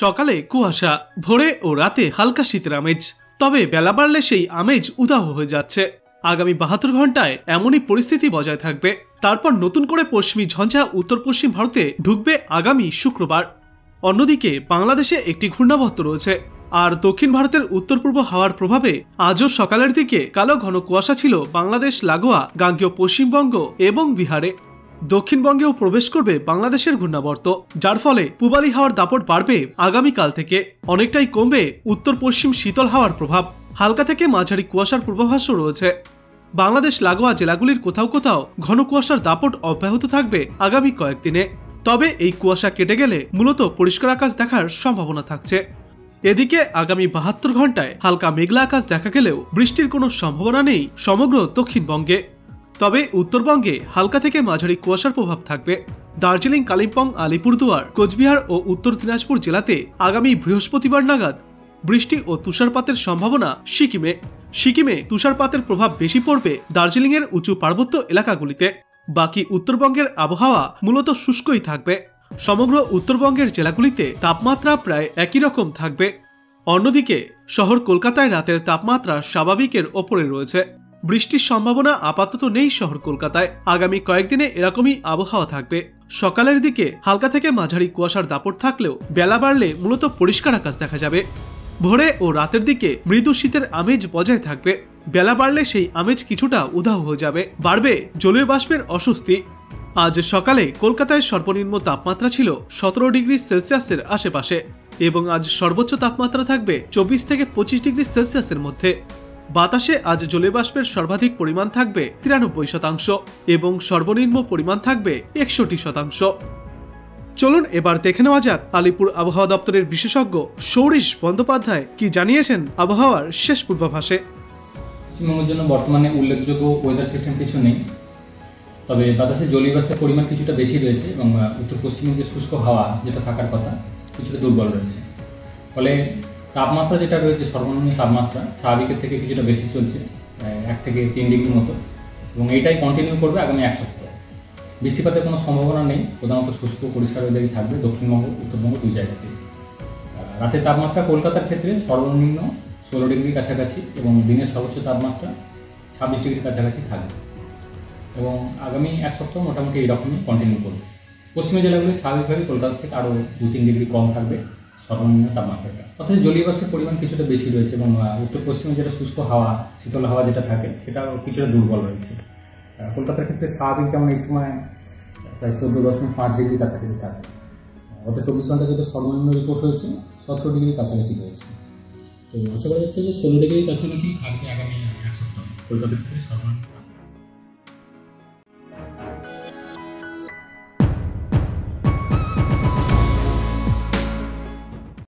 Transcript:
সকালে কুয়াশা, ভোরে ও রাতে হালকা শীতের আমেজ, তবে বেলা বাড়লে সেই আমেজ উধাও হয়ে যাচ্ছে। আগামী 72 ঘন্টায় এমনই পরিস্থিতি বজায় থাকবে। তারপর নতুন করে পশ্চিমী ঝঞ্ঝা উত্তর পশ্চিম ভারতে ঢুকবে আগামী শুক্রবার। অন্যদিকে বাংলাদেশে একটি ঘূর্ণাবর্ত রয়েছে, আর দক্ষিণ ভারতের উত্তর পূর্ব হাওয়ার প্রভাবে আজও সকালের দিকে কালো ঘন কুয়াশা ছিল বাংলাদেশ লাগোয়া গাঙ্গেয় পশ্চিমবঙ্গ এবং বিহারে। দক্ষিণবঙ্গেও প্রবেশ করবে বাংলাদেশের ঘূর্ণাবর্ত, যার ফলে পূবালি হাওয়ার দাপট বাড়বে। আগামীকাল থেকে অনেকটাই কমবে উত্তর পশ্চিম শীতল হাওয়ার প্রভাব। হালকা থেকে মাঝারি কুয়াশার পূর্বাভাসও রয়েছে। বাংলাদেশ লাগোয়া জেলাগুলির কোথাও কোথাও ঘন কুয়াশার দাপট অব্যাহত থাকবে আগামী কয়েকদিনে। তবে এই কুয়াশা কেটে গেলে মূলত পরিষ্কার আকাশ দেখার সম্ভাবনা থাকছে। এদিকে আগামী 72 ঘন্টায় হালকা মেঘলা আকাশ দেখা গেলেও বৃষ্টির কোনো সম্ভাবনা নেই সমগ্র দক্ষিণবঙ্গে। তবে উত্তরবঙ্গে হালকা থেকে মাঝারি কুয়াশার প্রভাব থাকবে। দার্জিলিং, কালিম্পং, আলিপুরদুয়ার, কোচবিহার ও উত্তর দিনাজপুর জেলাতে আগামী বৃহস্পতিবার নাগাদ বৃষ্টি ও তুষারপাতের সম্ভাবনা। সিকিমে তুষারপাতের প্রভাব বেশি পড়বে দার্জিলিংয়ের উঁচু পার্বত্য এলাকাগুলিতে। বাকি উত্তরবঙ্গের আবহাওয়া মূলত শুষ্কই থাকবে। সমগ্র উত্তরবঙ্গের জেলাগুলিতে তাপমাত্রা প্রায় একই রকম থাকবে। অন্যদিকে শহর কলকাতায় রাতের তাপমাত্রা স্বাভাবিকের ওপরে রয়েছে। বৃষ্টির সম্ভাবনা আপাতত নেই শহর কলকাতায়। আগামী কয়েকদিনে এরকমই আবহাওয়া থাকবে। সকালের দিকে হালকা থেকে মাঝারি কুয়াশার দাপট থাকলেও বেলা বাড়লে মূলত পরিষ্কার আকাশ দেখা যাবে। ভোরে ও রাতের দিকে মৃদু শীতের আমেজ বজায় থাকবে। বেলা বাড়লে সেই আমেজ কিছুটা উধাও হয়ে যাবে। বাড়বে জলীয় বাষ্পের অস্বস্তি। আজ সকালে কলকাতায় সর্বনিম্ন তাপমাত্রা ছিল 17 ডিগ্রি সেলসিয়াসের আশেপাশে এবং আজ সর্বোচ্চ তাপমাত্রা থাকবে 24 থেকে 25 ডিগ্রি সেলসিয়াসের মধ্যে। বাতাসে আজ জলীয় বাষ্পের সর্বাধিক পরিমাণ থাকবে 93% এবং সর্বনিম্ন পরিমাণ থাকবে 61%। চলুন এবার দেখে নেওয়া যাক আলিপুর আবহাওয়া দপ্তরের বিশেষজ্ঞ সৌরিশ বন্দ্যোপাধ্যায় কি জানিয়েছেন আবহাওয়ার শেষ পূর্বাভাসে। পশ্চিমবঙ্গের জন্য বর্তমানে উল্লেখযোগ্য ওয়েদার সিস্টেম কিছু নেই, তবে বাতাসে জলীয় বাষ্পের পরিমাণ কিছুটা বেশি রয়েছে এবং উত্তর পশ্চিমে যে শুষ্ক হাওয়া যেটা থাকার কথা কিছুটা দুর্বল রয়েছে। ফলে তাপমাত্রা যেটা রয়েছে সর্বনিম্ন তাপমাত্রা স্বাভাবিকের থেকে কিছুটা বেশি চলছে, 1 থেকে 3 ডিগ্রির মতো, এবং এইটাই কন্টিনিউ করবে আগামী 1 সপ্তাহ। বৃষ্টিপাতের কোনো সম্ভাবনা নেই, প্রধানত শুষ্ক পরিষ্কার ওয়েদারই থাকবে দক্ষিণবঙ্গ উত্তরবঙ্গ দুই জায়গাতেই। রাতের তাপমাত্রা কলকাতার ক্ষেত্রে সর্বনিম্ন 16 ডিগ্রির কাছাকাছি এবং দিনের সর্বোচ্চ তাপমাত্রা 26 ডিগ্রির কাছাকাছি থাকবে এবং আগামী 1 সপ্তাহ মোটামুটি এইরকমই কন্টিনিউ করবে। পশ্চিমী জেলাগুলি স্বাভাবিকভাবে কলকাতা থেকে আরও 2-3 ডিগ্রি কম থাকবে সর্বনিম্ন তাপমাত্রাটা। অর্থাৎ জলীয় বাষ্পের পরিমাণ কিছুটা বেশি রয়েছে এবং উত্তর পশ্চিমে যেটা শুষ্ক হাওয়া শীতল হাওয়া যেটা থাকে সেটাও কিছুটা দুর্বল রয়েছে। কলকাতার ক্ষেত্রে স্বাভাবিক যেমন এই সময় প্রায় 14.5 ডিগ্রির কাছাকাছি থাকে। গত 24 ঘন্টা যেটা সর্বনিম্ন রিপোর্ট হয়েছে 17 ডিগ্রির কাছাকাছি রয়েছে। তো আশা করা যাচ্ছে যে 16 ডিগ্রির কাছাকাছি থাকবে আগামী 1 সপ্তাহ কলকাতার ক্ষেত্রে সর্বনিম্ন।